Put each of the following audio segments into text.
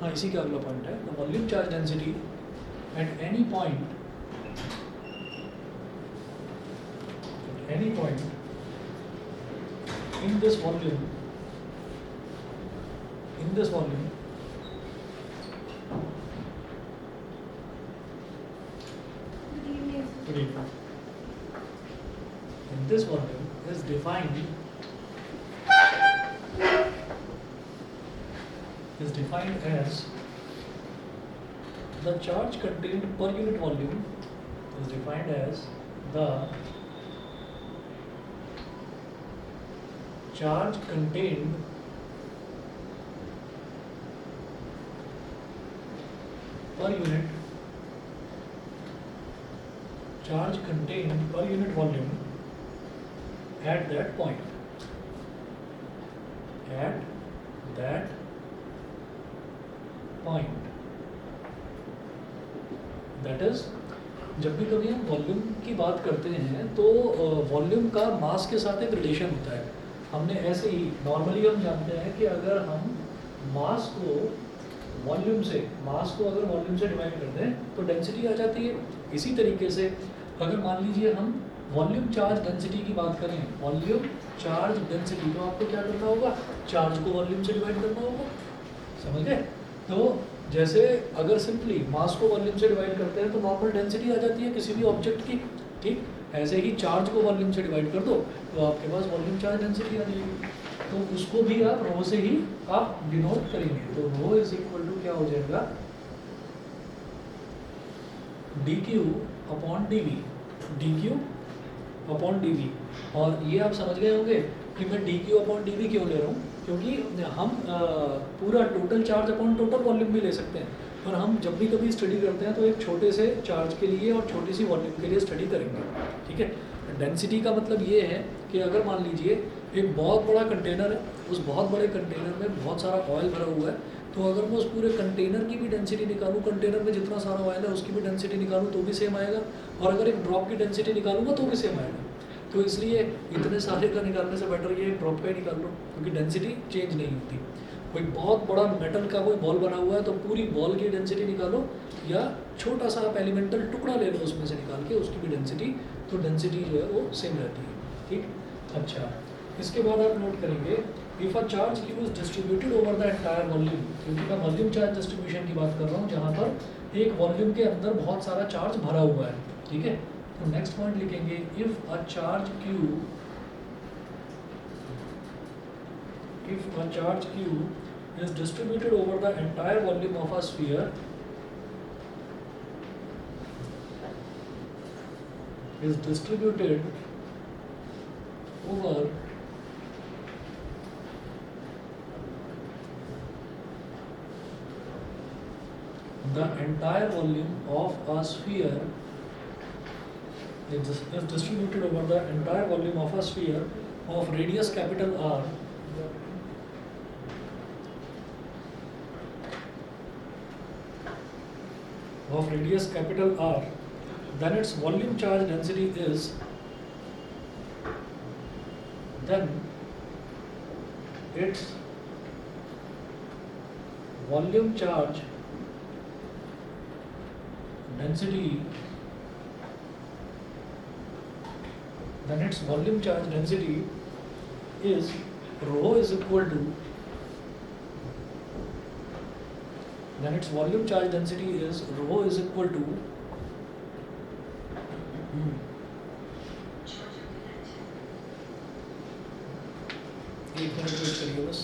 हाँ इसी का अगला पॉइंट है, the volume charge density at any point in this volume good evening. In this volume is defined as the charge contained per unit volume is defined as the charge contained per unit volume at that point. That is, जब भी कभी हम volume की बात करते हैं तो volume का मास के साथ एक रिलेशन होता है. हमने ऐसे ही नॉर्मली हम जानते हैं कि अगर हम मास को वॉल्यूम से डिवाइड कर दें तो डेंसिटी आ जाती है. इसी तरीके से अगर मान लीजिए हम वॉल्यूम चार्ज डेंसिटी की बात करें, वॉल्यूम चार्ज डेंसिटी, तो आपको क्या करना होगा, चार्ज को वॉल्यूम से डिवाइड करना होगा. समझ गए? तो जैसे अगर सिंपली मास को वॉल्यूम से डिवाइड करते हैं तो नॉर्मल डेंसिटी आ जाती है किसी भी ऑब्जेक्ट की. ठीक, ऐसे ही चार्ज को वॉल्यूम से डिवाइड कर दो तो आपके पास वॉल्यूम चार्ज डेंसिटी आ जाएगी. तो उसको भी आप रो से ही आप डिनोट करेंगे. तो रो इज इक्वल टू क्या हो जाएगा, dq अपॉन dv. और ये आप समझ गए होंगे कि मैं dq अपॉन dv क्यों ले रहा हूँ, क्योंकि हम पूरा total charge upon total volume भी ले सकते हैं. पर हम जब भी कभी स्टडी करते हैं तो एक छोटे से चार्ज के लिए और छोटी सी वॉल्यूम के लिए स्टडी करेंगे. ठीक है. डेंसिटी का मतलब ये है कि अगर मान लीजिए एक बहुत बड़ा कंटेनर है, उस बहुत बड़े कंटेनर में बहुत सारा ऑयल भरा हुआ है, तो अगर मैं उस पूरे कंटेनर की भी डेंसिटी निकालूं, कंटेनर में जितना सारा ऑयल है उसकी भी डेंसिटी निकालूं तो भी सेम आएगा, और अगर एक ड्रॉप की डेंसिटी निकालूंगा तो भी सेम आएगा. तो इसलिए इतने सारे का निकालने से बेटर ये ड्रॉप का ही निकाल लो, क्योंकि डेंसिटी चेंज नहीं होती. कोई बहुत बड़ा मेटल का कोई बॉल बना हुआ है तो पूरी बॉल की डेंसिटी निकालो, या छोटा सा आप एलिमेंटल टुकड़ा ले लो उसमें से निकाल के उसकी भी डेंसिटी, तो डेंसिटी जो है वो सेम रहती है. ठीक. अच्छा, इसके बाद आप नोट करेंगे if a charge Q is distributed over the entire volume, क्योंकि मैं वॉल्यूम चार्ज डिस्ट्रीब्यूशन की बात कर रहा हूँ जहाँ पर एक वॉल्यूम के अंदर बहुत सारा चार्ज भरा हुआ है. ठीक है. तो नेक्स्ट पॉइंट लिखेंगे, if a charge Q is distributed over the entire volume of a sphere, is distributed over the entire volume of a sphere, is distributed over the entire volume of a sphere of radius capital R, then its volume charge density is rho is equal to एक minute wait करिए बस.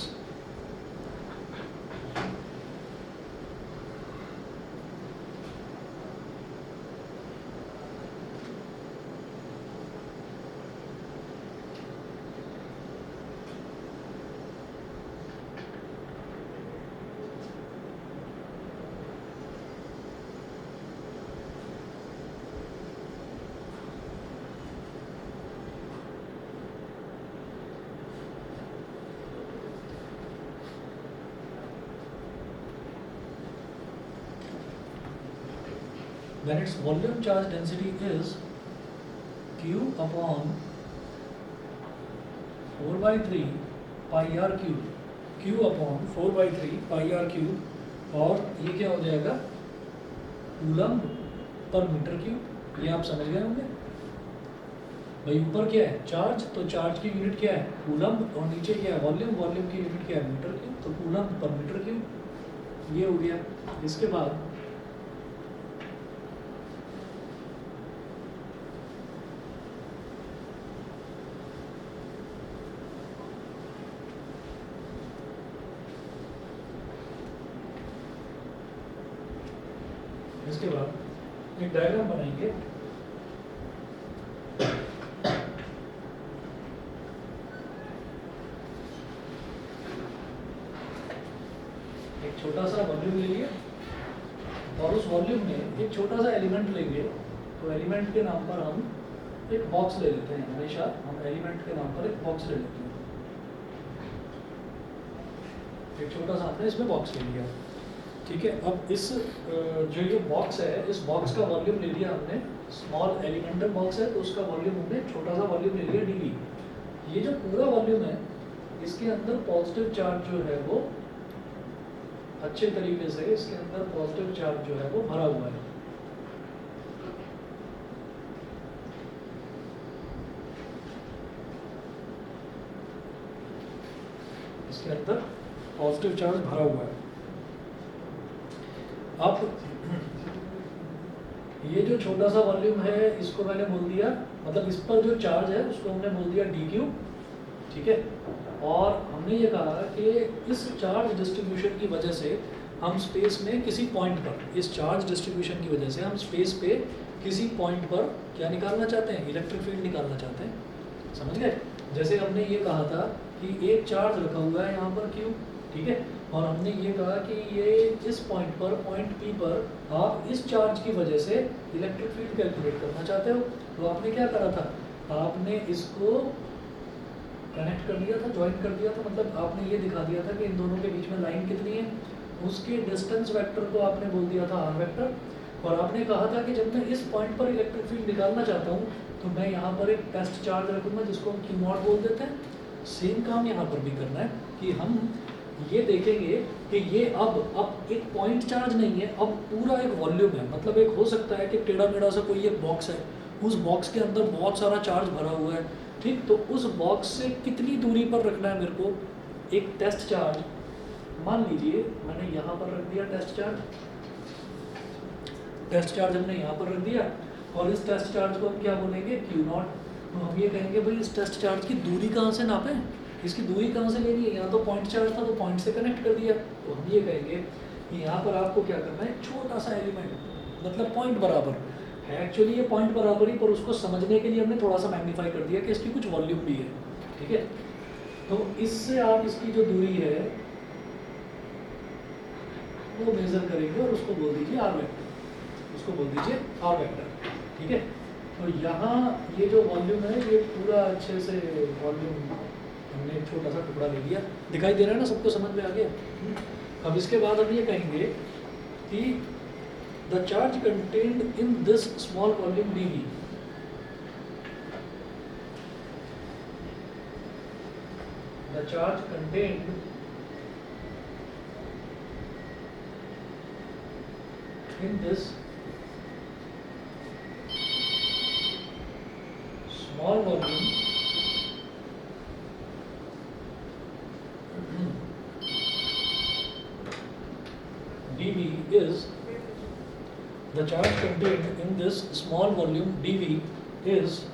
Then its volume charge density is Q upon 4 by 3 pi r cube. Q upon 4 by 3 pi r cube और ये क्या हो जाएगा, coulomb per metre cube. ये आप समझ गए होंगे भाई। ऊपर क्या है, चार्ज, तो चार्ज की यूनिट क्या है, कूलम, और नीचे क्या है, वॉल्यूम, वॉल्यूम की यूनिट क्या है, मीटर क्यूब, तो कूलम पर मीटर क्यूब। ये हो गया। इसके बाद एक डायग्राम बनाएंगे। एक छोटा सा वॉल्यूम ले लिया और उस वॉल्यूम में एक छोटा सा एलिमेंट लेंगे। तो एलिमेंट के नाम पर हम एक बॉक्स ले लेते हैं। हमेशा हम एलिमेंट के नाम पर एक बॉक्स ले लेते हैं। एक छोटा सा हमने इसमें बॉक्स ले लिया, ठीक है। अब इस जो ये बॉक्स है, इस बॉक्स का वॉल्यूम ले लिया हमने, स्मॉल एलिमेंटल बॉक्स है तो उसका वॉल्यूम हमने छोटा सा वॉल्यूम ले लिया dv। ये जो पूरा वॉल्यूम है इसके अंदर पॉजिटिव चार्ज जो है वो अच्छे तरीके से, इसके अंदर पॉजिटिव चार्ज जो है वो भरा हुआ है। इसके अंदर पॉजिटिव चार्ज भरा हुआ है। अब ये जो छोटा सा वॉल्यूम है इसको मैंने बोल दिया, मतलब इस पर जो चार्ज है उसको हमने बोल दिया dq, ठीक है। और हमने ये कहा कि इस चार्ज डिस्ट्रीब्यूशन की वजह से हम स्पेस में किसी पॉइंट पर, इस चार्ज डिस्ट्रीब्यूशन की वजह से हम स्पेस पे किसी पॉइंट पर क्या निकालना चाहते हैं, इलेक्ट्रिक फील्ड निकालना चाहते हैं। समझ गए। जैसे हमने ये कहा था कि एक चार्ज रखा हुआ है यहाँ पर q, ठीक है। और हमने ये कहा कि ये इस पॉइंट पर, पॉइंट P पर आप इस चार्ज की वजह से इलेक्ट्रिक फील्ड कैलकुलेट करना चाहते हो। तो आपने क्या करा था, आपने इसको कनेक्ट कर दिया था, ज्वाइन कर दिया था, मतलब आपने ये दिखा दिया था कि इन दोनों के बीच में लाइन कितनी है, उसके डिस्टेंस वेक्टर को आपने बोल दिया था r वेक्टर। और आपने कहा था कि जब मैं इस पॉइंट पर इलेक्ट्रिक फील्ड निकालना चाहता हूँ तो मैं यहाँ पर एक टेस्ट चार्ज रखूँगा जिसको हम q नॉट बोल देते हैं। सेम काम यहाँ पर भी करना है कि हम ये देखेंगे कि ये अब एक पॉइंट चार्ज नहीं है, अब पूरा एक वॉल्यूम है। मतलब एक हो सकता है कि टेढ़ा मेढ़ा सा कोई एक बॉक्स है, उस बॉक्स के अंदर बहुत सारा चार्ज भरा हुआ है, ठीक। तो उस बॉक्स से कितनी दूरी पर रखना है मेरे को एक टेस्ट चार्ज। मान लीजिए मैंने यहाँ पर रख दिया टेस्ट चार्ज, टेस्ट चार्ज हमने यहाँ पर रख दिया और इस टेस्ट चार्ज को हम क्या बोलेंगे, q नॉट। तो हम ये कहेंगे भाई इस टेस्ट चार्ज की दूरी कहाँ से नापें, इसकी दूरी कहाँ से लेनी है। यहाँ तो पॉइंट चार्ज था तो पॉइंट से कनेक्ट कर दिया। तो हम ये कहेंगे कि यहाँ पर आपको क्या करना है, छोटा सा एलिमेंट, मतलब पॉइंट बराबर है, एक्चुअली ये पॉइंट बराबर ही, पर उसको समझने के लिए हमने थोड़ा सा मैग्नीफाई कर दिया कि इसकी कुछ वॉल्यूम भी है, ठीक है। तो इससे आप इसकी जो दूरी है वो मेजर करेंगे और उसको बोल दीजिए r वेक्टर, उसको बोल दीजिए r वेक्टर, ठीक है। तो यहाँ ये जो वॉल्यूम है ये पूरा अच्छे से वॉल्यूम हमने एक छोटा सा टुकड़ा ले लिया, दिखाई दे रहा है ना, सबको समझ में आ गया। अब इसके बाद हम ये कहेंगे कि the charge contained in this small volume dv, the charge contained in this small volume dV is, the charge contained in this small volume dV is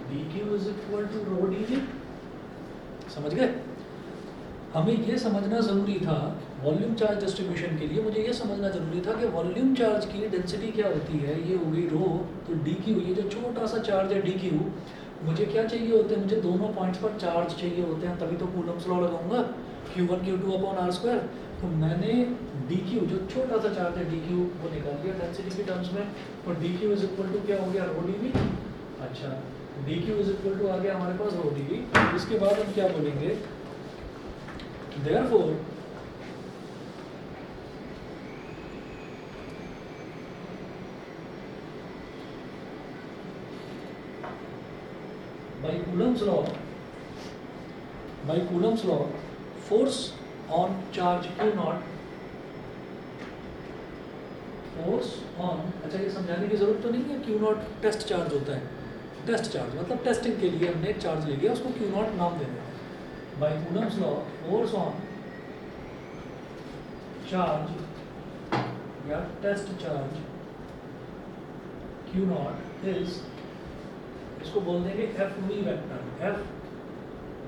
dq is equal to rho dV। समझ गए। हमें ये समझना ज़रूरी था volume charge distribution के लिए, मुझे ये समझना ज़रूरी था कि वॉल्यूम चार्ज की डेंसिटी क्या होती है। ये हो गई रो, तो dq, ये जो छोटा सा चार्ज है dq, मुझे क्या चाहिए होते हैं, मुझे दोनों पॉइंट्स पर चार्ज चाहिए होते हैं, तभी तो कूलम्स लॉ लगाऊंगा q1 q2 अपॉन r²। तो मैंने dq, जो छोटा सा चार्ज है dq, वो निकाल लिया डेंसिटी के टर्म्स में। और dq इज इक्वल टू क्या हो गया, रो dv। अच्छा, dq इज इक्वल टू आ गया हमारे पास रो dv। इसके बाद हम क्या बोलेंगे, therefore by Coulomb's law force on charge Q not, force on, अच्छा ये समझाने की ज़रूरत तो नहीं है, क्यू नॉट टेस्ट चार्ज होता है, टेस्ट चार्ज मतलब टेस्टिंग के लिए हमने एक चार्ज ले लिया, उसको क्यू नॉट नाम दे देते हैं। By Coulomb's law force on charge या test charge Q not is, इसको बोल देंगे F V vector, F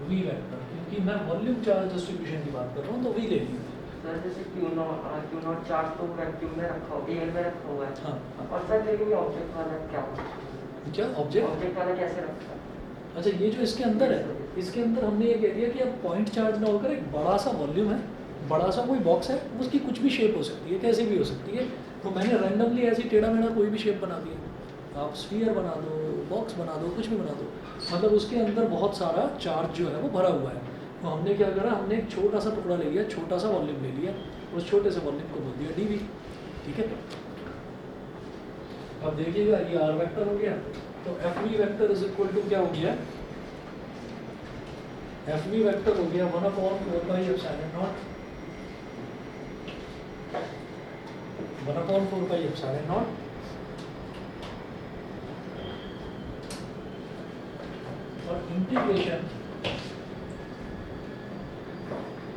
V vector, क्योंकि मैं वॉल्यूम चार्ज डिस्ट्रीब्यूशन की बात कर रहा हूँ तो वी ले लिया। सर जैसे क्यू नॉट चार्ज तो वैक्यूम में रखा हो, एयर में रखा हुआ है। हाँ और सर लेकिन ये ऑब्जेक्ट वाला क्या क्या ऑब्जेक्ट वाला कैसे रखा है? अच्छा ये जो इसके अंदर है, इसके अंदर हमने ये कह दिया कि अब पॉइंट चार्ज ना होकर एक बड़ा सा वॉल्यूम है, बड़ा सा कोई बॉक्स है, उसकी कुछ भी शेप हो सकती है, कैसे भी हो सकती है, तो मैंने रैंडमली ऐसी टेढ़ा मेढ़ा कोई भी शेप बना दिया, आप स्फीयर बना दो, बॉक्स बना दो, कुछ भी बना दो, मतलब उसके अंदर बहुत सारा चार्ज जो है वो भरा हुआ है। तो हमने क्या करा, हमने एक छोटा सा टुकड़ा ले लिया, छोटा सा वॉल्यूम ले लिया, उस छोटे से वॉल्यूम को बोल दिया डीवी, ठीक है। अब देखिएगा ये आर वेक्टर हो गया, तो F V vector is equal to क्या हो गया, एफ वी वेक्टर हो गया 1/4πε0, 1/4πε0 और इंटीग्रेशन,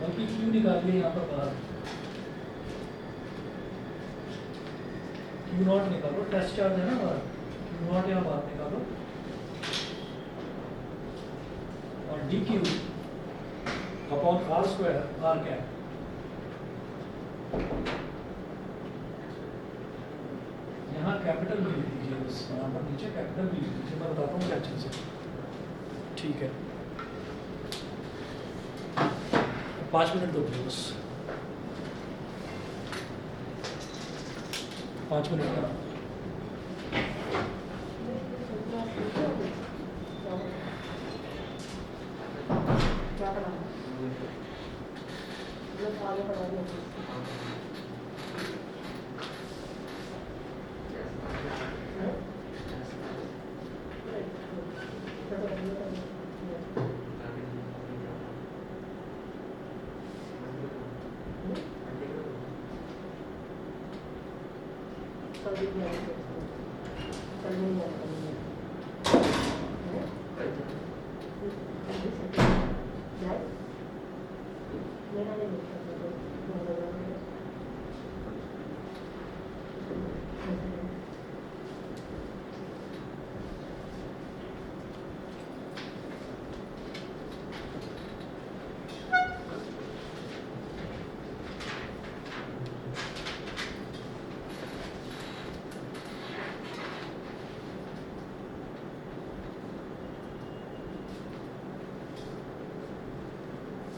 बल्कि क्यू निकालिए यहाँ पर बाहर, क्यू नॉट निकालो, टेस्ट चार्ज है ना बाहर, क्यू नॉट यहाँ बाहर निकालो, और D Q upon R square R cap, यहाँ कैपिटल भी लिख दीजिए, बस यहाँ पर नीचे कैपिटल भी लिख दीजिए, मैं बताता हूँ क्या चीज़ है, ठीक है। 5 मिनट दो बस, 5 मिनट का।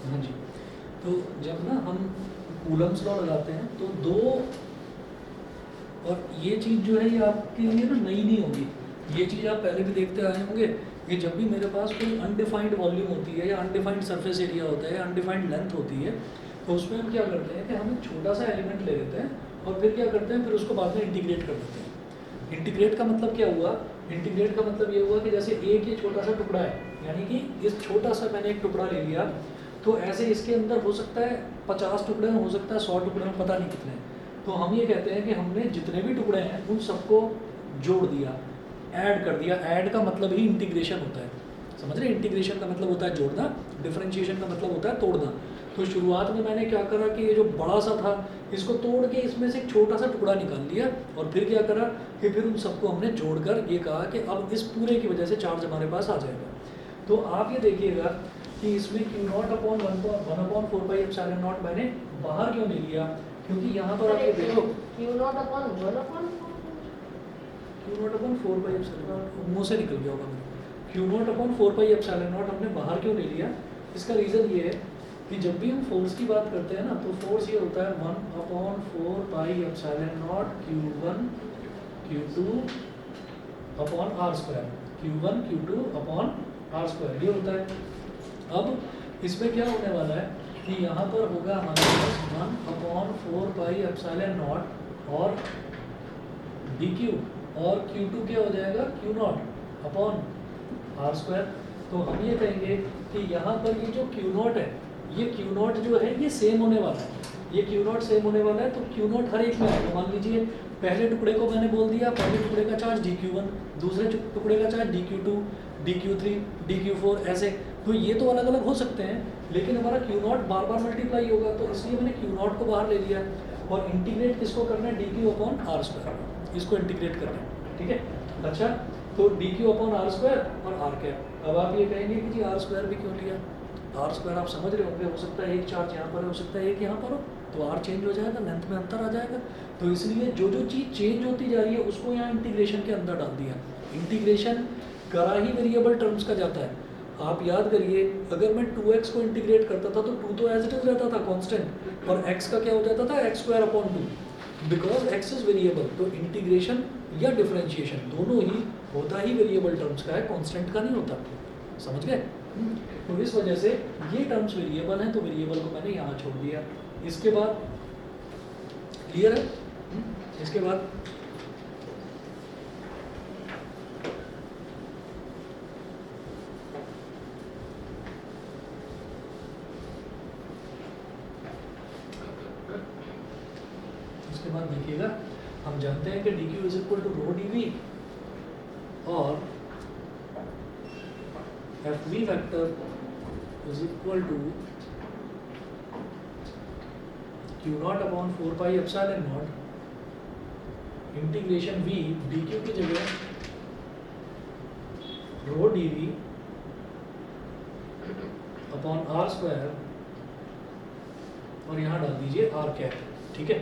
हाँ जी, तो जब ना हम कूलम्स लॉ लगाते हैं तो दो, और ये चीज़ जो है ये आपके लिए ना नई नहीं होगी, ये चीज़ आप पहले भी देखते आए होंगे कि जब भी मेरे पास कोई अनडिफाइंड वॉल्यूम होती है या अनडिफाइंड सरफेस एरिया होता है या अनडिफाइंड लेंथ होती है, तो उसमें हम क्या करते हैं कि हम एक छोटा सा एलिमेंट ले लेते हैं और फिर क्या करते हैं, फिर उसको बाद में इंटीग्रेट कर देते हैं। इंटीग्रेट का मतलब क्या हुआ, इंटीग्रेट का मतलब ये हुआ कि जैसे एक ये छोटा सा टुकड़ा है, यानी कि इस छोटा सा मैंने एक टुकड़ा ले लिया, तो ऐसे इसके अंदर हो सकता है 50 टुकड़े में, हो सकता है 100 टुकड़े में, पता नहीं कितने। तो हम ये कहते हैं कि हमने जितने भी टुकड़े हैं उन सबको जोड़ दिया, ऐड कर दिया। ऐड का मतलब ही इंटीग्रेशन होता है, समझ रहे? इंटीग्रेशन का मतलब होता है जोड़ना, डिफरेंशिएशन का मतलब होता है तोड़ना। तो शुरुआत में मैंने क्या करा कि ये जो बड़ा सा था इसको तोड़ के इसमें से एक छोटा सा टुकड़ा निकाल लिया, और फिर क्या करा कि फिर उन सबको हमने जोड़कर ये कहा कि अब इस पूरे की वजह से चार्ज हमारे पास आ जाएगा। तो आप ये देखिएगा कि इसमें Q0 अपॉन 1/4πε0 मैंने बाहर क्यों नहीं लिया, क्योंकि यहाँ पर आप ये देखो Q0 अपॉन 1/4 Q0 अपॉन 4πε0 मुँह से निकल गया होगा मेरे। Q0 अपॉन 4πε0 हमने बाहर क्यों नहीं लिया, इसका रीज़न ये है कि जब भी हम फोर्स की बात करते हैं ना, तो फोर्स ये होता है 1/4πε0 Q1 Q2 upon R square, Q1 Q2 upon R square, ये होता है। अब इसमें क्या होने वाला है कि यहाँ पर होगा हमारे पास 1/4πε0 और dq, और Q2 क्या हो जाएगा Q0 अपॉन आर स्क्वायर। तो हम ये कहेंगे कि यहाँ पर ये जो Q0 है ये क्यू नॉट जो है ये सेम होने वाला है, ये क्यू नॉट सेम होने वाला है, तो क्यू नॉट हर एक में आएगा। मान लीजिए पहले टुकड़े को मैंने बोल दिया, पहले टुकड़े का चार्ज dq1, दूसरे टुकड़े का चार्ज dq2, dq3, dq4 ऐसे। तो ये तो अलग अलग हो सकते हैं, लेकिन हमारा Q not bar bar multiply होगा, तो इसलिए मैंने क्यू नॉट को बाहर ले लिया। और इंटीग्रेट किसको करना है, dq/r², इसको इंटीग्रेट करना है, ठीक है। अच्छा, तो dq/r² और r कैप। अब आप ये कहेंगे कि जी r² भी क्यों लिया, r² आप समझ रहे होंगे, हो सकता है एक चार्ज यहाँ पर है, हो सकता है एक यहाँ पर हो, तो r चेंज हो जाएगा, लेंथ में अंतर आ जाएगा। तो इसलिए जो जो चीज़ चेंज होती जा रही है उसको यहाँ इंटीग्रेशन के अंदर डाल दिया। इंटीग्रेशन करा ही वेरिएबल टर्म्स का जाता है। आप याद करिए, अगर मैं 2x को इंटीग्रेट करता था तो 2 तो एज इट इज रहता था कांस्टेंट, और x का क्या हो जाता था, x²/2, because x is variable. तो इंटीग्रेशन या डिफरेंशिएशन दोनों ही होता ही वेरिएबल टर्म्स का है, कांस्टेंट का नहीं होता। समझ गए? तो इस वजह से ये टर्म्स वेरिएबल हैं, तो वेरिएबल को मैंने यहाँ छोड़ दिया। इसके बाद क्लियर है? इसके बाद देखिएगा, हम जानते हैं कि dq is equal to rho dv और fv vector is equal to q naught upon 4 pi epsilon not integration v dq की जगह रो dv अपॉन r² और यहाँ डाल दीजिए r कैप, ठीक है।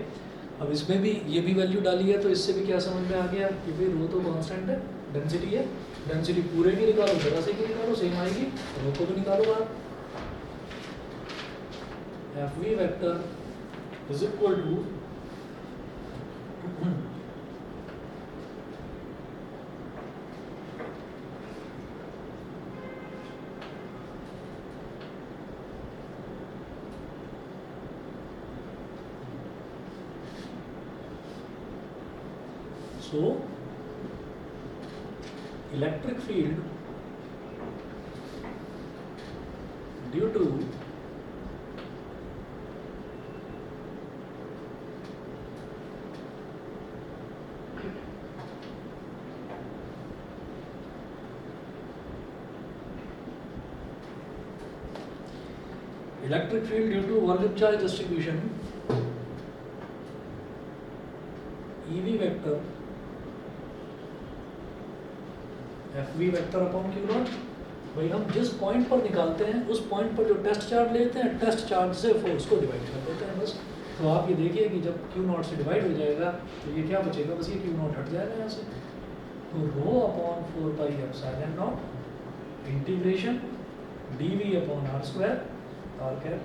अब इसमें भी ये भी वैल्यू डाली है, तो इससे भी क्या समझ में आ गया कि भाई रो तो कांस्टेंट है, डेंसिटी है, डेंसिटी पूरे की निकालो, जरा से की निकालो, सेम आएगी, रो को भी निकालो बाहर। fv vector is equal to So, electric field due to volume charge distribution EV vector fv vector upon Q not. भाई हम जिस पॉइंट पर निकालते हैं उस पॉइंट पर जो टेस्ट चार्ज लेते हैं, टेस्ट चार्ज से फोर्स को डिवाइड कर देते हैं बस। तो आप ये देखिए कि जब क्यू नॉट से डिवाइड हो जाएगा तो ये क्या बचेगा, बस ये क्यू नॉट हट जाएगा यहाँ से। तो rho upon 4 pi epsilon not integration dv upon r² r cap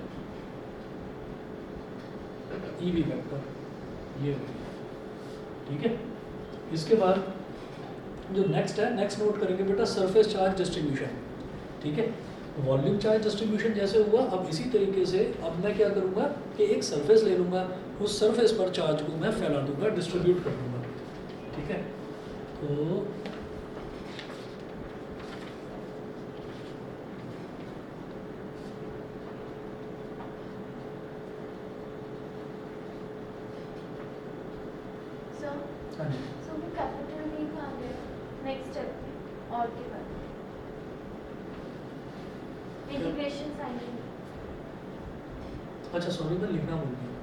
EV vector, ये ठीक है। इसके बाद जो नेक्स्ट है, नेक्स्ट नोट करेंगे बेटा सरफेस चार्ज डिस्ट्रीब्यूशन, ठीक है। वॉल्यूम चार्ज डिस्ट्रीब्यूशन जैसे हुआ, अब इसी तरीके से अब मैं क्या करूँगा कि एक सरफेस ले लूँगा, उस सरफेस पर चार्ज को मैं फैला दूंगा, डिस्ट्रीब्यूट कर दूंगा, ठीक है। तो हाँ जी, नेक्स्ट स्टेप और के बाद इंटीग्रेशन साइन। अच्छा सॉरी मैं लिखना भूल गया,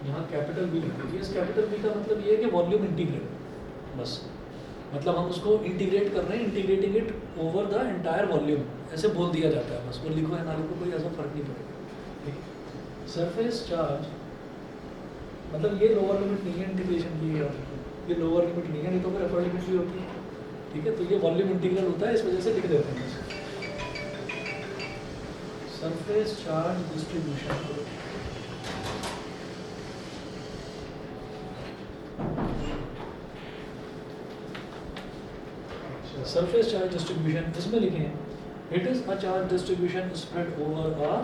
यहाँ कैपिटल बी लिख दीजिए। इस कैपिटल बी का मतलब ये है कि वॉल्यूम इंटीग्रल, बस मतलब हम उसको इंटीग्रेट कर रहे हैं, integrating it over the entire volume, ऐसे बोल दिया जाता है बस। वो लिखो या ना लिखो कोई ऐसा फर्क नहीं पड़ेगा, ठीक है। सरफेस चार्ज मतलब ये लोअर लिमिट नहीं है इंटीग्रेशन की, ये लोअर लिमिट नहीं है, नहीं तो फिर अपर लिमिट भी होती है, ठीक है। तो ये वॉल्यूम इंटीग्रल होता है, इस वजह से लिख देते हैं surface charge distribution. Surface charge distribution इसमें लिखें, it is a charge distribution spread over a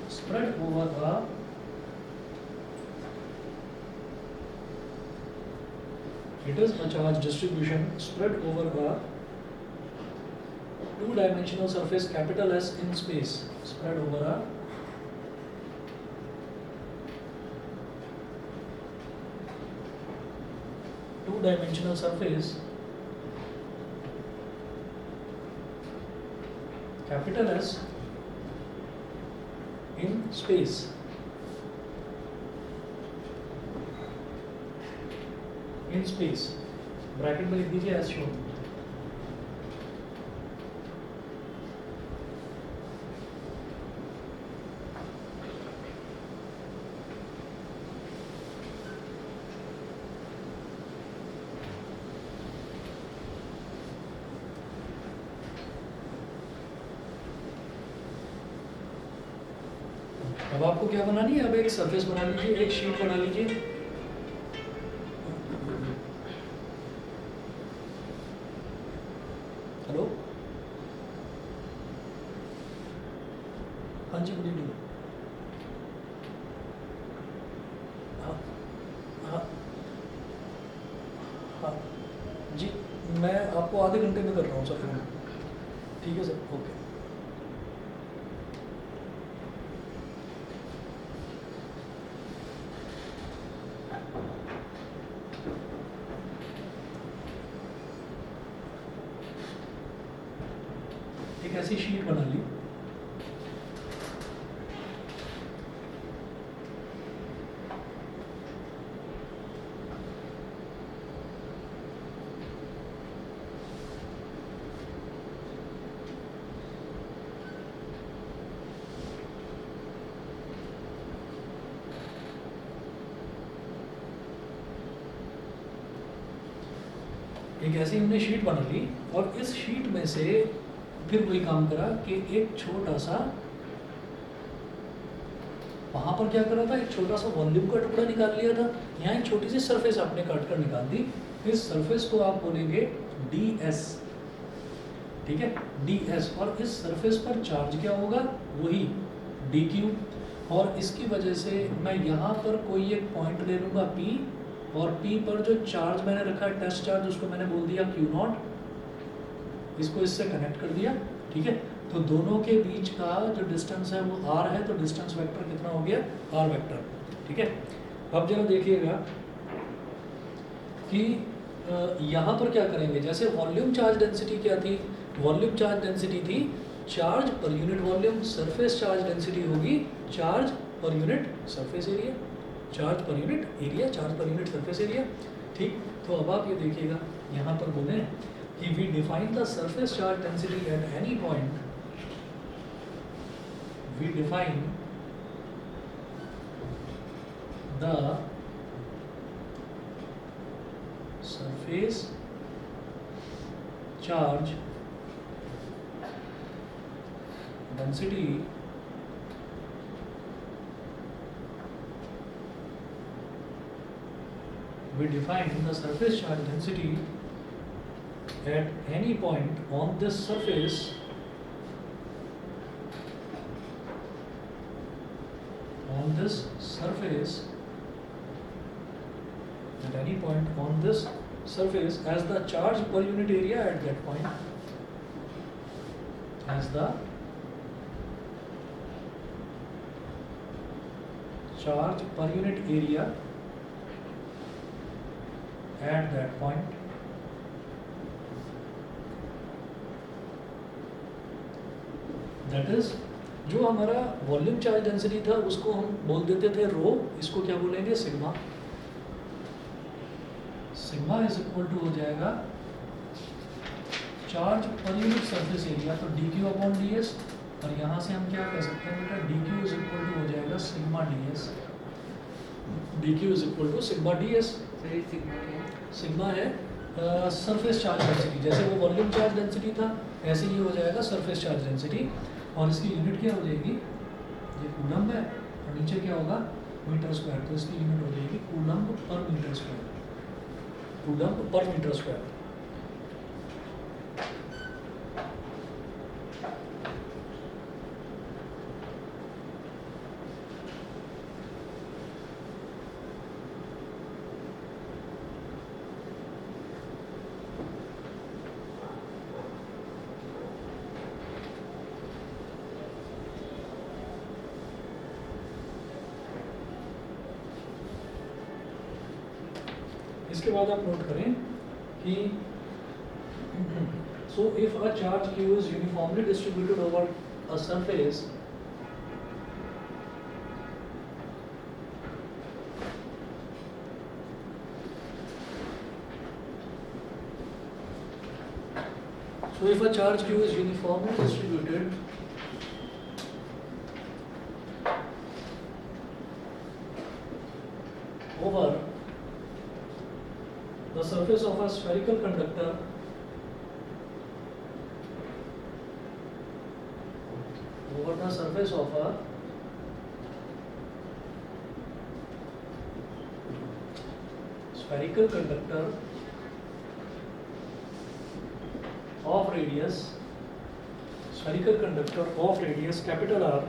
spread over a It is a charge distribution spread over a two-dimensional surface capital S in space, spread over a two-dimensional surface capital S in space. In space, bracket में लिख दीजिए S show. अब आपको क्या बनानी है? अब एक सरफेस बना लीजिए, एक शीट बना लीजिए। हेलो, हाँ जी, गुड इवनिंग। हाँ हाँ हाँ जी, मैं आपको आधे घंटे में कर रहा हूँ सर फोन। ठीक है सर, ओके। एक ऐसी शीट बना ली, एक ऐसी हमने शीट बना ली और इस शीट में से फिर वही काम करा कि एक छोटा सा, वहां पर क्या करा था, एक छोटा सा वॉल्यूम का टुकड़ा निकाल लिया था। यहाँ एक छोटी सी सरफेस आपने काट कर निकाल दी। इस सरफेस को आप बोलेंगे ds, ठीक है, ds। और इस सरफेस पर चार्ज क्या होगा? वही dq। और इसकी वजह से मैं यहाँ पर कोई एक पॉइंट ले लूँगा p, और p पर जो चार्ज मैंने रखा है, टेस्ट चार्ज, उसको मैंने बोल दिया q0। इसको इससे कनेक्ट कर दिया, ठीक है। तो दोनों के बीच का जो डिस्टेंस है वो r है, तो डिस्टेंस वेक्टर कितना हो गया? r वेक्टर, ठीक है। अब जरा देखिएगा कि यहाँ पर क्या करेंगे। जैसे वॉल्यूम चार्ज डेंसिटी क्या थी? वॉल्यूम चार्ज डेंसिटी थी charge per unit volume. Surface charge density होगी charge per unit surface area, charge per unit area, charge per unit surface area, ठीक। तो अब आप ये देखिएगा, यहाँ पर बोले कि we define the surface charge density at any point, we define the surface charge density we define the surface charge density at any point on this surface at any point on this surface as the charge per unit area at that point, as the charge per unit area at that point, that is जो हमारा volume charge density था उसको हम बोल देते थे रो, इसको क्या बोलेंगे? Sigma. Sigma is equal to हो जाएगा charge per unit surface area, तो dq अपॉन ds। और यहाँ से हम क्या कह सकते हैं बेटा? dq इज इक्वल टू हो जाएगा sigma ds। dq is equal to sigma ds। सही, सिग्मा क्या है? सिग्मा है सरफेस चार्ज डेंसिटी। जैसे वो वॉल्यूम चार्ज डेंसिटी था, ऐसे ही हो जाएगा सरफेस चार्ज डेंसिटी। और इसकी यूनिट क्या हो जाएगी? ये कूलम्ब है, और नीचे क्या होगा? Metre square. तो इसकी यूनिट हो जाएगी coulomb per metre square, coulomb per metre square. इसके बाद आप नोट करें कि so if a charge q is uniformly distributed over a surface so if a charge q is uniformly distributed over the surface of a spherical conductor over the surface of a spherical conductor of radius capital R,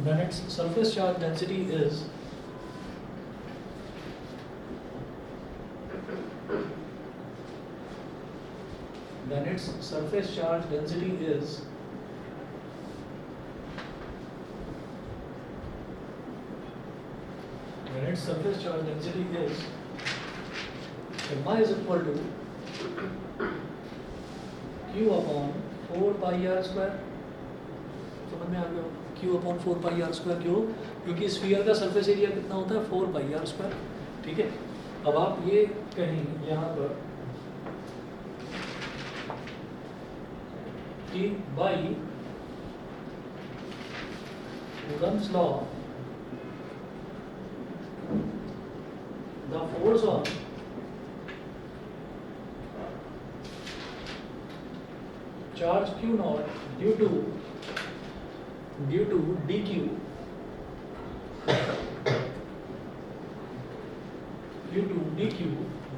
then its surface charge density is sigma is equal to q upon 4 pi r square. समझ में आ गया q upon 4 pi r square क्यों? क्योंकि sphere का surface area कितना होता है 4 pi r square. ठीक है, अब आप ये कहीं यहाँ पर कि by Coulomb's law the force on charge q naught due to dq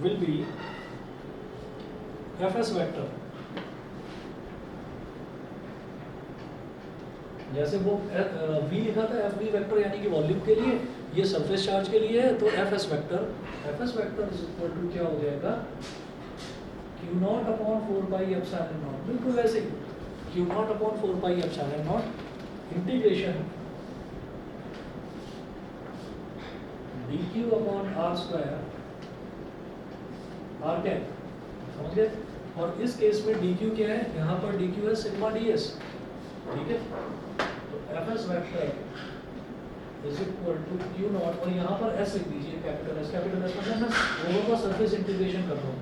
will be fs vector. जैसे वो v लिखा था एफ वी वेक्टर यानी कि वॉल्यूम के लिए, ये सरफेस चार्ज के लिए है, तो F S vector is equal to क्या हो जाएगा Q not upon 4 pi epsilon not. बिल्कुल वैसे ही Q not upon 4 pi epsilon not integration D Q upon R square R cap. समझ गए? और इस केस में डी क्यू क्या है, यहाँ पर डी क्यू है सिग्मा डी एस. ठीक है, तो F S vector is equal to Q naught, और यहाँ पर एस लिख दीजिए, कैपिटल एस मतलब मैं ओवर का सरफेस इंटीग्रेशन कर रहा हूँ,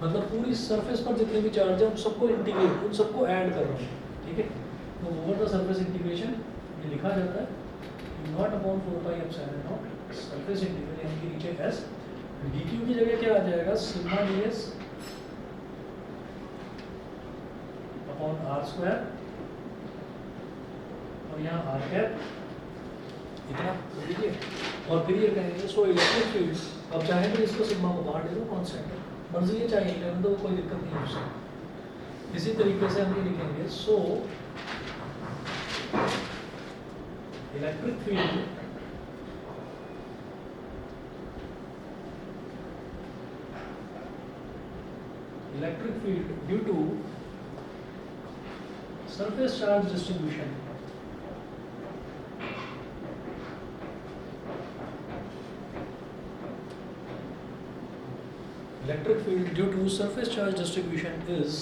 मतलब पूरी सरफेस पर जितने भी चार्ज है उन सबको इंटीग्रेट, उन सबको ऐड कर रहा हूँ. ठीक है, तो ओवर द सरफेस इंटीग्रेशन ये लिखा जाता है Q not upon 4 pi epsilon not surface integral यानी कि नीचे एस, डी क्यू की जगह क्या आ जाएगा sigma D S upon R square, और यहाँ आर कैप इतना कर दीजिए. और फिर ये कहेंगे सो इलेक्ट्रिक फील्ड, अब चाहे तो इसको सिग्मा को बाहर दे दो कांस्टेंट है, मर्जी ये चाहिए लेकिन तो कोई दिक्कत नहीं है उससे. इसी तरीके से हम ये लिखेंगे so electric field due to surface charge distribution is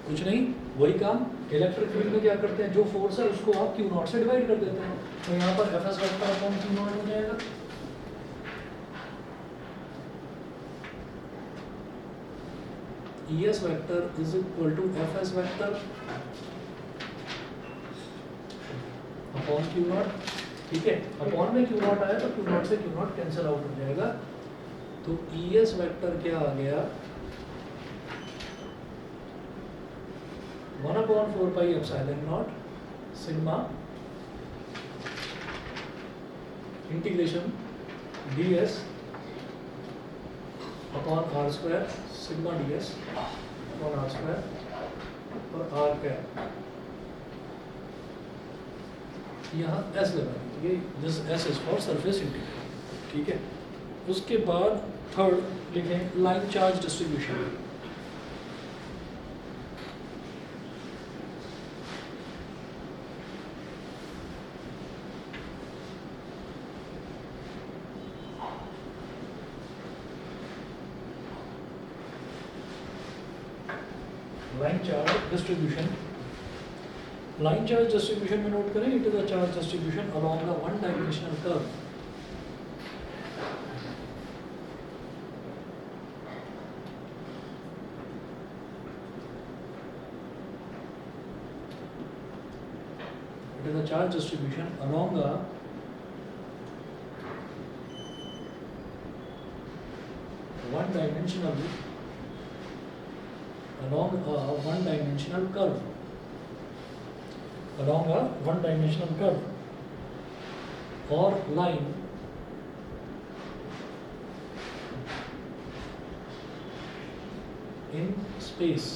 कुछ नहीं, वही काम इलेक्ट्रिक फील्ड में क्या करते हैं, जो फोर्स है उसको आप क्यू नॉट से डिवाइड कर देते हैं, तो यहाँ पर F S vector upon Q naught हो जाएगा. ES vector is equal to FS vector upon Q naught. ठीक है, अपॉन में Q नॉट आया तो Q नॉट से Q नॉट कैंसिल आउट हो जाएगा, तो ES वेक्टर क्या आ गया 1 upon 4 pi epsilon naught sigma integration ds upon R square sigma D S upon R square और आर कैप. यहाँ एस लगा दीजिए, this S is for surface integral. ठीक है, उसके बाद थर्ड लिखें line charge distribution. Line charge distribution, line charge distribution में नोट करें, it is a charge distribution along a one dimensional curve. It is a charge distribution along a one-dimensional curve, along a one-dimensional curve or line in space.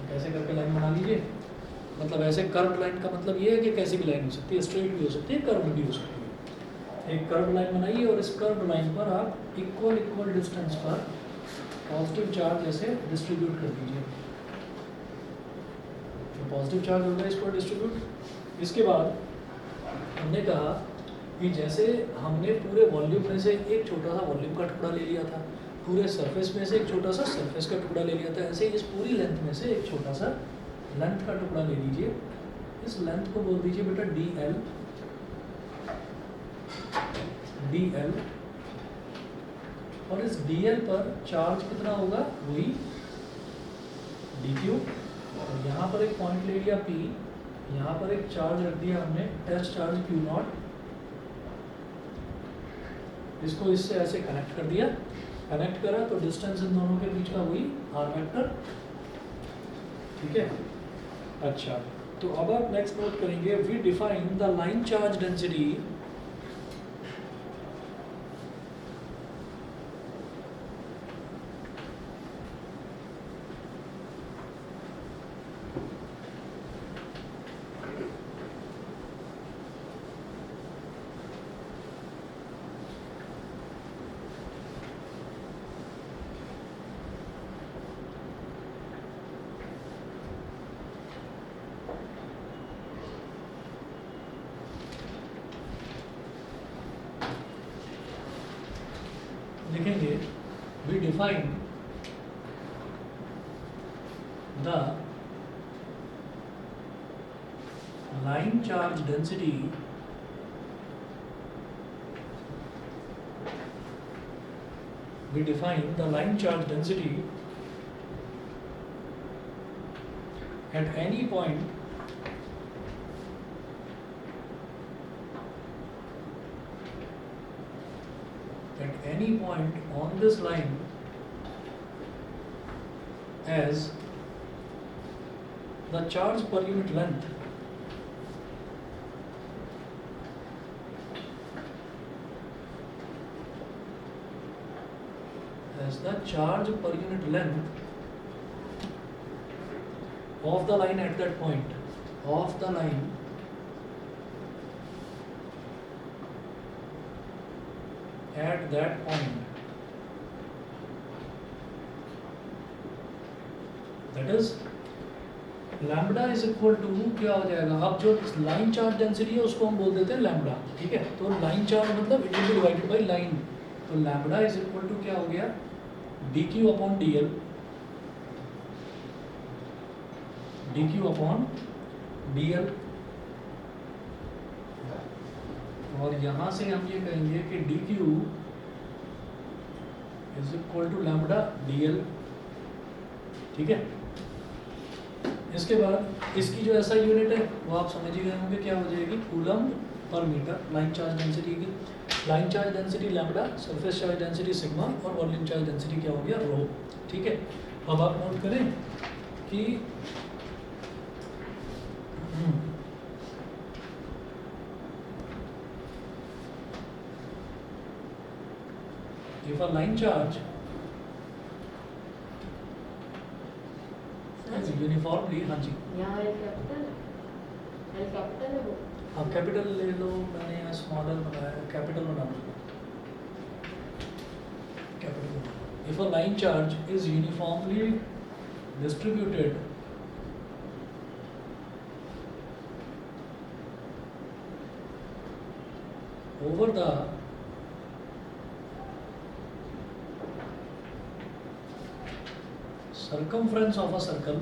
कैसे करके line बना लीजिए, मतलब ऐसे curve line का मतलब ये है कि कैसी भी लाइन हो सकती है, स्ट्रेट भी हो सकती है, कर्व भी हो सकती है। एक कर्व लाइन बनाइए और इस कर्व लाइन पर आप इक्वल डिस्टेंस पर पॉजिटिव चार्ज ऐसे डिस्ट्रीब्यूट कर दीजिए। तो पॉजिटिव चार्ज होगा इस पर डिस्ट्रीब्यूट। इसके बाद हमने कहा कि जैसे हमने पूरे वॉल्यूम में से एक छोटा सा वॉल्यूम का टुकड़ा ले लिया था, पूरे सरफेस में से एक छोटा सा सरफेस का टुकड़ा ले लिया था, ऐसे इस पूरी लेंथ में से एक छोटा सा लेंथ का टुकड़ा ले लीजिए। इस लेंथ को बोल दीजिए बेटा dl, और इस dl पर चार्ज कितना होगा, वही dq। और यहाँ पर एक पॉइंट ले लिया P, यहाँ पर एक चार्ज रख दिया हमने टेस्ट चार्ज Q0, इसको इससे ऐसे कनेक्ट कर दिया। कनेक्ट करा तो डिस्टेंस इन दोनों के बीच का वही r वेक्टर, ठीक है। अच्छा, तो अब आप नेक्स्ट नोट करेंगे, we define the line charge density लिखेंगे, we define the line charge density at any point on this line as the charge per unit length of the line at that point, of the line at that point, that is lambda is equal to क्या हो जाएगा, अब जो line charge density है उसको हम बोल देते हैं लैम्बडा, ठीक है। तो लाइन चार्ज मतलब it will be divided by line, तो लैम्बडा इज इक्वल टू क्या हो गया, dq upon dl, dq upon dl। और यहाँ से हम ये कहेंगे कि dq is equal to lambda dl, ठीक है। इसके बाद इसकी जो ऐसा यूनिट है वो आप समझ ही गए होंगे, क्या हो जाएगी, coulomb per metre. Line charge density की, line charge density lambda, surface charge density sigma और वॉल्यूम चार्ज डेंसिटी क्या हो गया, रो, ठीक है। अब आप नोट करें कि if a line charge sir uniformly, हाँ जी। यहाँ एल कैपिटल है वो। हाँ कैपिटल ले लो, मैंने यहाँ स्मॉलर बनाया, कैपिटल बना लो, capital. If a line charge is uniformly distributed over the circumference of a circle,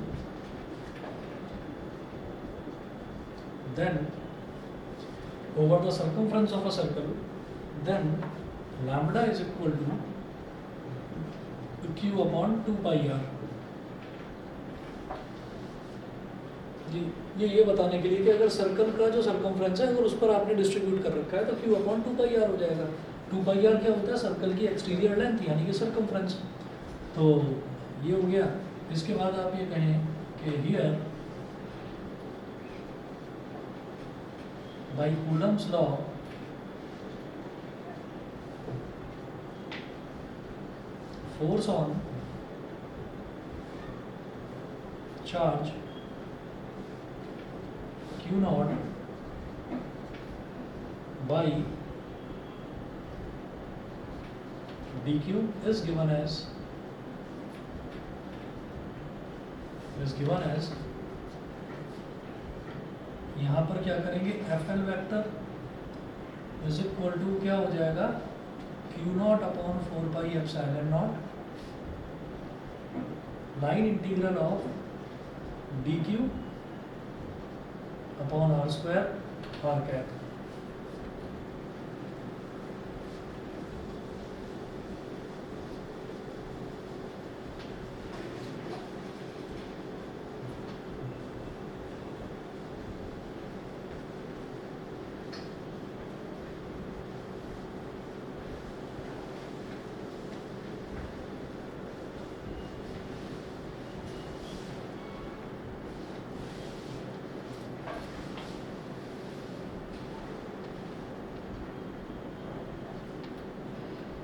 then over the circumference of a circle, then lambda is equal to q upon 2 pi r। जी, ये बताने के लिए कि अगर circle का जो circumference है अगर उस पर आपने डिस्ट्रीब्यूट कर रखा है तो q अपॉन 2 पाई r हो जाएगा। 2 पाई r क्या होता है? सर्कल की एक्सटीरियर लेंथ यानी कि सर्कमफ्रेंस। तो ये हो गया। इसके बाद आप ये कहें कि here bye Coulomb's law force on charge Q naught by dq is given as यहाँ पर क्या करेंगे, FL vector is equal to क्या हो जाएगा, Q naught upon 4 pi epsilon naught line integral of dq upon r square r cap.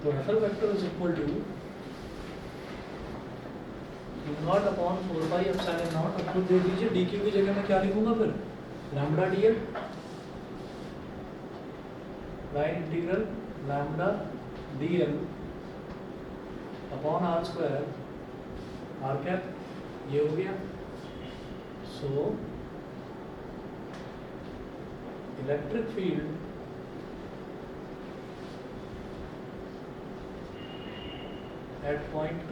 तो FL vector is equal to Q naught upon 4 pi epsilon naught. अब खुद देख लीजिए dq की जगह मैं क्या लिखूंगा फिर, lambda dl line integral lambda dl upon r square r cap. ये हो गया। सो electric field at point P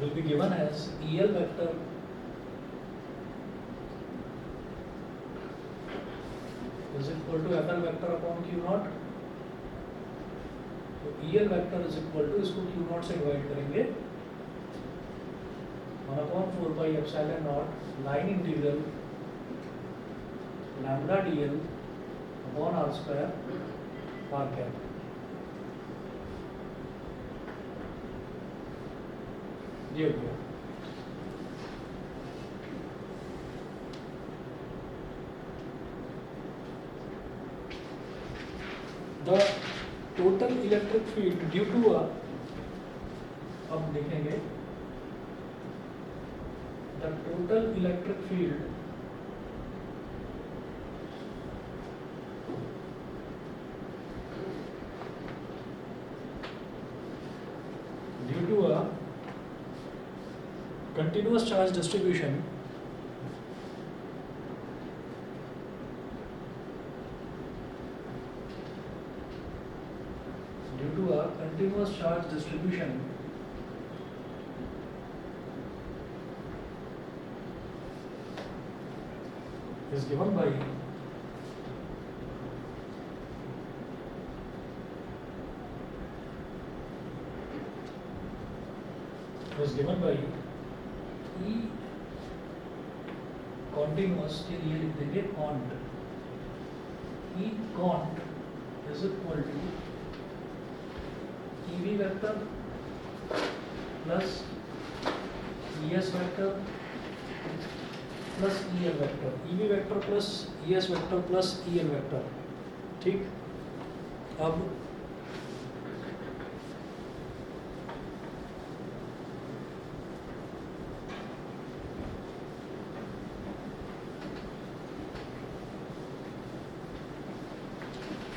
will be given as EL vector is equal to FL vector upon Q naught। तो EL vector is equal to, इसको Q naught से divide करेंगे, 1/4 pi epsilon naught line integral lambda dl upon r square r cap. ये हो गया। The total electric field due to a, अब देखेंगे the total electric field due to a continuous charge distribution is given by E continuous के लिए लिख देंगे cont, E cont is equal to EV vector plus ES vector plus EL vector, EV vector plus ES vector plus EL vector। ठीक, अब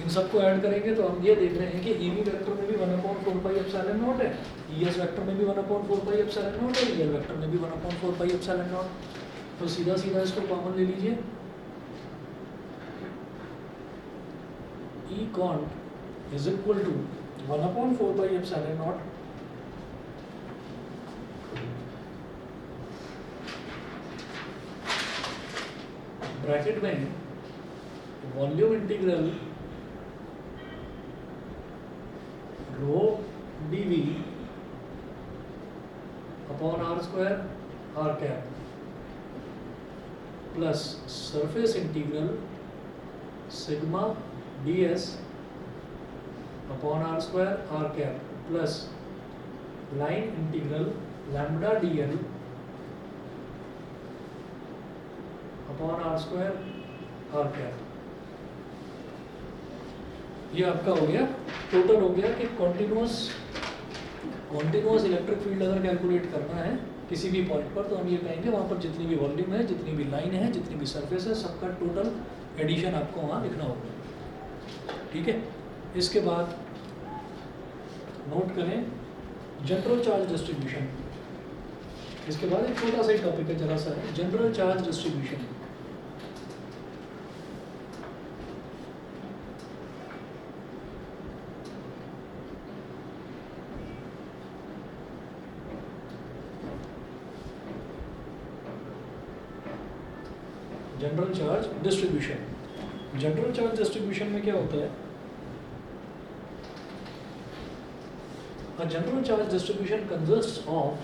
इन सबको add करेंगे तो हम ये देख रहे हैं कि EV वेक्टर में भी 1/4 पाई एप्सिलॉन नॉट है, ES वेक्टर में भी 1/4 पाई एप्सिलॉन नॉट है, EL वेक्टर में भी 1/4 पाई एप्सिलॉन नॉट। तो सीधा सीधा इसको कॉमन ले लीजिए, E cont is equal to 1/4 pi epsilon naught bracket में volume integral rho dV upon r square r cap plus surface integral sigma ds upon r square r cap plus line integral lambda dl upon r square r cap. ये आपका हो गया, total हो गया कि continuous electric field अगर calculate करना है किसी भी पॉइंट पर, तो हम ये कहेंगे वहाँ पर जितनी भी वॉल्यूम है, जितनी भी लाइन है, जितनी भी सरफेस है, सबका टोटल एडिशन आपको वहाँ लिखना होगा। ठीक है, इसके बाद नोट करें जनरल चार्ज डिस्ट्रीब्यूशन। इसके बाद एक छोटा सा टॉपिक है, जरा सा है, general charge distribution. General charge distribution. General charge distribution में क्या होता है? A general charge distribution consists of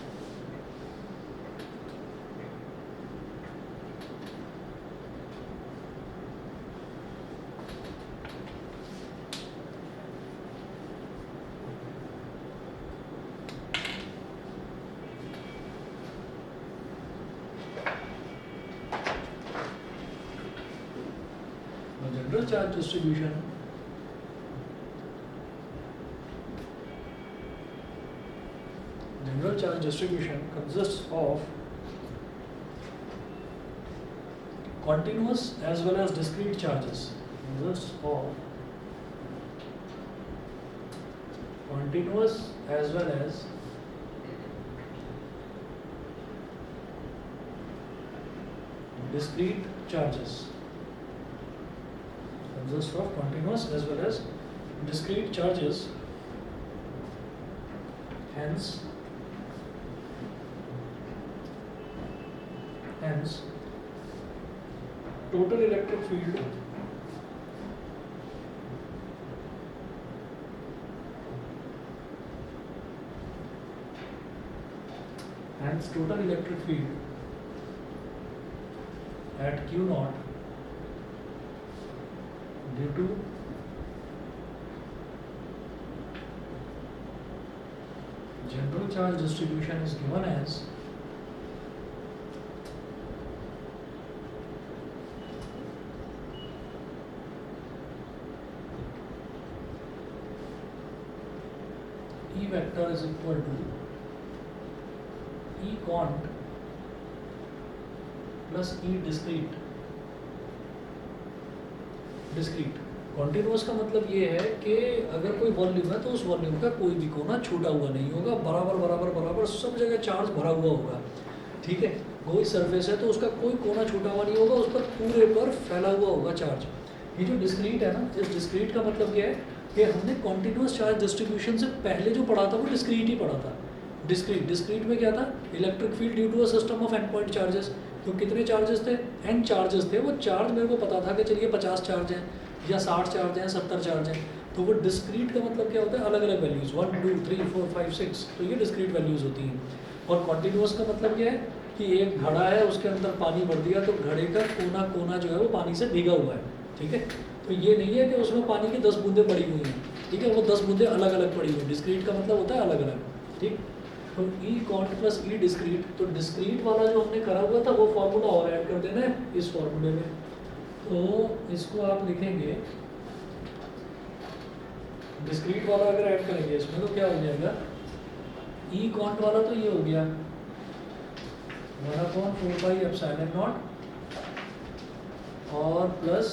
charge distribution consists of continuous as well as discrete charges. Consists of continuous as well as discrete charges. Consists of continuous as well as discrete charges. Hence total electric field at Q naught due to general charge distribution is given as E vector is equal to E quant plus E discrete। Continuous का मतलब ये है कि अगर कोई volume है तो उस वॉल्यूम का कोई भी कोना छूटा हुआ नहीं होगा, बराबर सब जगह चार्ज भरा हुआ होगा। ठीक है, कोई सरफेस है तो उसका कोई कोना छूटा हुआ नहीं होगा, उस पर पूरे पर फैला हुआ होगा चार्ज। ये जो डिस्क्रीट है ना, इस डिस्क्रीट का मतलब क्या है कि हमने कॉन्टिन्यूअस चार्ज डिस्ट्रीब्यूशन से पहले जो पढ़ा था वो डिस्क्रीट ही पढ़ा था। डिस्क्रीट में क्या था? Electric field due to a system of and point charges. तो कितने चार्जेस थे? एन चार्जेस थे। वो चार्ज मेरे को पता था कि चलिए 50 चार्ज हैं या 60 चार्ज हैं, 70 चार्ज हैं। तो वो डिस्क्रीट का मतलब क्या होता है? अलग अलग वैल्यूज़, 1 2 3 4 5 6, तो ये डिस्क्रीट वैल्यूज़ होती हैं। और कॉन्टिन्यूअस का मतलब क्या है कि एक घड़ा है, उसके अंदर पानी भर दिया तो घड़े का कोना कोना जो है वो पानी से भीगा हुआ है। ठीक है, तो ये नहीं है कि उसमें पानी की 10 बूंदें पड़ी हुई हैं। ठीक है, वो 10 बूंदें अलग अलग पड़ी हुई हैं। डिस्क्रीट का मतलब होता है अलग अलग। ठीक, तो E can't plus E discrete, तो डिस्क्रीट वाला जो हमने करा हुआ था वो फॉर्मूला और ऐड कर देना है इस फॉर्मूले में। तो इसको आप लिखेंगे डिस्क्रीट वाला अगर ऐड करेंगे इसमें तो क्या हो जाएगा, ई कॉन्ट वाला तो ये हो गया 1/4πε0 और plus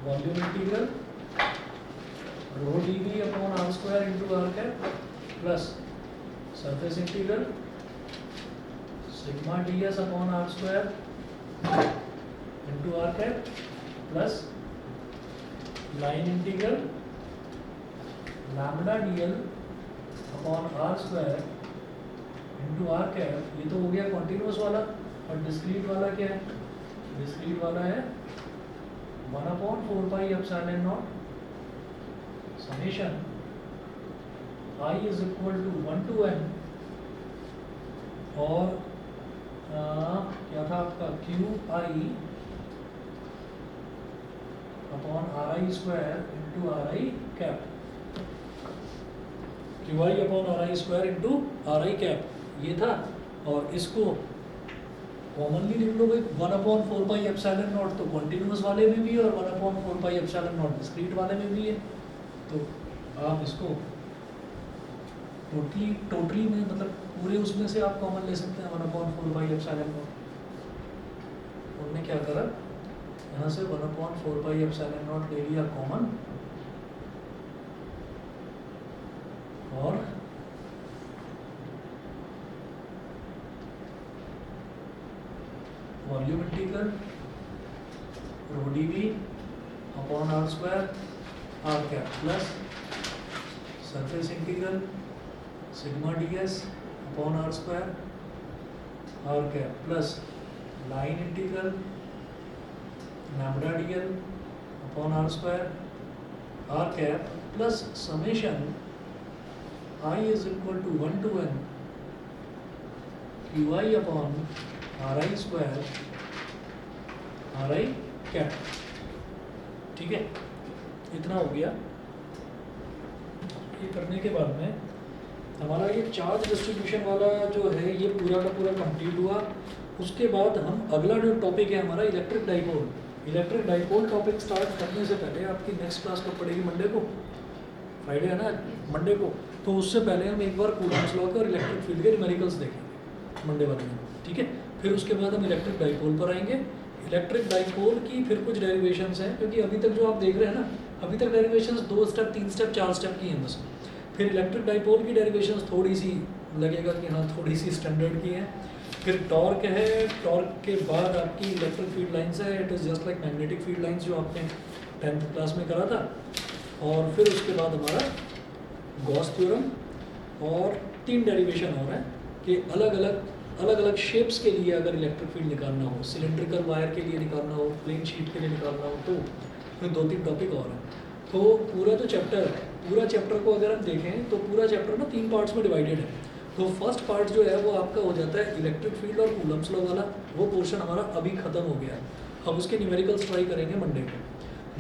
volume integral rho D V upon R square into R cap plus surface integral sigma D S upon R square into R cap plus line integral lambda D L upon R square into R cap. ये तो हो गया continuous वाला। और discrete वाला क्या है, discrete वाला है 1/4πε0 summation I is equal to 1 to n और क्या था आपका Q I upon R I square into R I cap, Q I upon R I square into R I cap ये था। और इसको कॉमनली लिख लो भाई 1/4πε0 तो कॉन्टिन्यूस वाले में भी है और 1/4πε0 डिस्क्रीट वाले में भी है। तो आप इसको टोटली में मतलब पूरे उसमें से आप कॉमन ले सकते हैं 1/4πε0। उनने क्या करा, यहाँ से 1/4πε0 ले लिया कॉमन और volume integral rho D V upon R square R cap plus surface integral sigma D S upon R square R cap plus line integral lambda D L upon R square R cap plus summation I is equal to 1 to n Q I upon R I square R I cap. ठीक है, इतना हो गया। ये करने के बाद में हमारा ये चार्ज डिस्ट्रीब्यूशन वाला जो है ये पूरा का पूरा कंप्लीट हुआ। उसके बाद हम अगला जो टॉपिक है हमारा electric dipole. Electric dipole topic start करने से पहले आपकी नेक्स्ट क्लास कब पड़ेगी, मंडे को, फ्राइडे है ना मंडे को, तो उससे पहले हम एक बार कूलम्ब्स लॉ और इलेक्ट्रिक फील्ड के न्यूमेरिकल्स देखेंगे मंडे वाले दिन। ठीक है, फिर उसके बाद हम इलेक्ट्रिक डाइपोल पर आएंगे। इलेक्ट्रिक डाइपोल की फिर कुछ डेरिवेशंस हैं, क्योंकि अभी तक जो आप देख रहे हैं ना, अभी तक डेरिवेशंस 2 स्टेप 3 स्टेप 4 स्टेप की हैं बस। फिर इलेक्ट्रिक डाइपोल की डेरिवेशंस थोड़ी सी लगेगा कि हाँ थोड़ी सी स्टैंडर्ड की हैं। फिर टॉर्क है, टॉर्क के बाद आपकी इलेक्ट्रिक फील्ड लाइन्स है, it is just like magnetic field lines जो आपने 10th क्लास में करा था। और फिर उसके बाद हमारा गॉस थ्योरम और 3 डेरिवेशन हो रहे हैं कि अलग अलग शेप्स के लिए अगर इलेक्ट्रिक फील्ड निकालना हो, सिलेंड्रिकल वायर के लिए निकालना हो, प्लेन शीट के लिए निकालना हो, तो फिर 2-3 टॉपिक और हैं। तो पूरा जो चैप्टर है, पूरा चैप्टर को अगर हम देखें तो पूरा चैप्टर ना 3 पार्ट्स में डिवाइडेड है। तो फर्स्ट पार्ट जो है वो आपका हो जाता है इलेक्ट्रिक फील्ड और कूलम्ब्स लॉ वाला, वो पोर्शन हमारा अभी खत्म हो गया है। अब उसके न्यूमेरिकल्स ट्राई करेंगे मंडे को।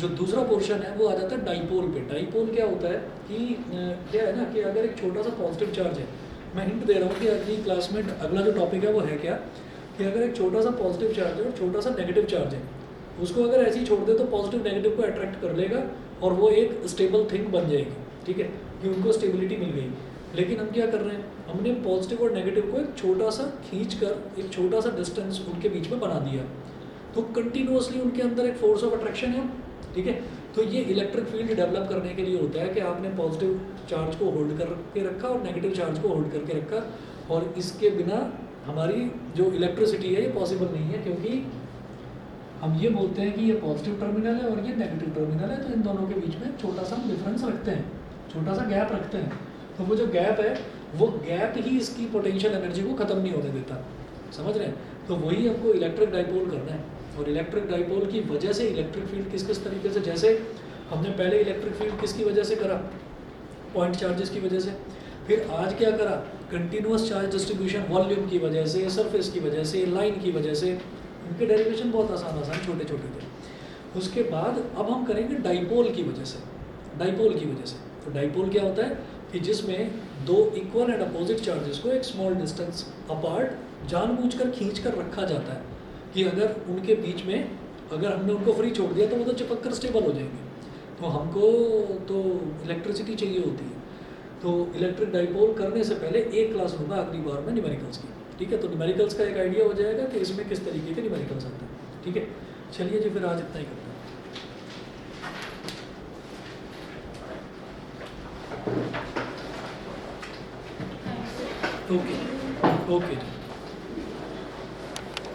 जो दूसरा पोर्शन है वो आ जाता है डाइपोल पे। डाइपोल क्या होता है कि क्या है ना कि अगर एक छोटा सा पॉजिटिव चार्ज है, मैं हिंट दे रहा हूँ कि अगली क्लास में अगला जो टॉपिक है वो है क्या, कि अगर एक छोटा सा पॉजिटिव चार्ज है और छोटा सा नेगेटिव चार्ज है, उसको अगर ऐसे ही छोड़ दे तो पॉजिटिव नेगेटिव को अट्रैक्ट कर लेगा और वो एक स्टेबल थिंग बन जाएगी। ठीक है, कि उनको स्टेबिलिटी मिल गई। लेकिन हम क्या कर रहे हैं, हमने पॉजिटिव और नेगेटिव को एक छोटा सा खींच कर एक छोटा सा डिस्टेंस उनके बीच में बना दिया, तो कंटिन्यूसली उनके अंदर एक फोर्स ऑफ अट्रैक्शन है। ठीक है, तो ये इलेक्ट्रिक फील्ड डेवलप करने के लिए होता है कि आपने पॉजिटिव चार्ज को होल्ड करके रखा और नेगेटिव चार्ज को होल्ड करके रखा, और इसके बिना हमारी जो इलेक्ट्रिसिटी है ये पॉसिबल नहीं है, क्योंकि हम ये बोलते हैं कि ये पॉजिटिव टर्मिनल है और ये नेगेटिव टर्मिनल है, तो इन दोनों के बीच में छोटा सा हम डिफरेंस रखते हैं, छोटा सा गैप रखते हैं। तो वो जो गैप है वो गैप ही इसकी पोटेंशियल एनर्जी को ख़त्म नहीं होने देता, समझ रहे हैं। तो वही हमको इलेक्ट्रिक डाइपोल करना है। और इलेक्ट्रिक डाइपोल की वजह से इलेक्ट्रिक फील्ड किस किस तरीके से, जैसे हमने पहले इलेक्ट्रिक फील्ड किसकी वजह से करा, पॉइंट चार्जेस की वजह से। फिर आज क्या करा, कंटिन्यूस चार्ज डिस्ट्रीब्यूशन वॉल्यूम की वजह से, सरफेस की वजह से, लाइन की वजह से। इनके डेरिवेशन बहुत आसान छोटे छोटे थे। उसके बाद अब हम करेंगे डाइपोल की वजह से। डाइपोल की वजह से तो डाइपोल क्या होता है कि जिसमें 2 इक्वल एंड अपोजिट चार्जेस को एक स्मॉल डिस्टेंस अपार्ट जानबूझकर खींच कर रखा जाता है, कि अगर उनके बीच में अगर हमने उनको फ्री छोड़ दिया तो वो तो चिपक कर स्टेबल हो जाएंगे। तो हमको तो इलेक्ट्रिसिटी चाहिए होती है, तो इलेक्ट्रिक डाइपोल करने से पहले एक क्लास लूँगा अगली बार में न्यूमेरिकल्स की, ठीक है। तो न्यूमेरिकल्स का एक आइडिया हो जाएगा कि इसमें किस तरीके के न्यूमेरिकल्स आते हैं, ठीक है। चलिए जी, फिर आज इतना ही करते हैं। ओके ओके जी।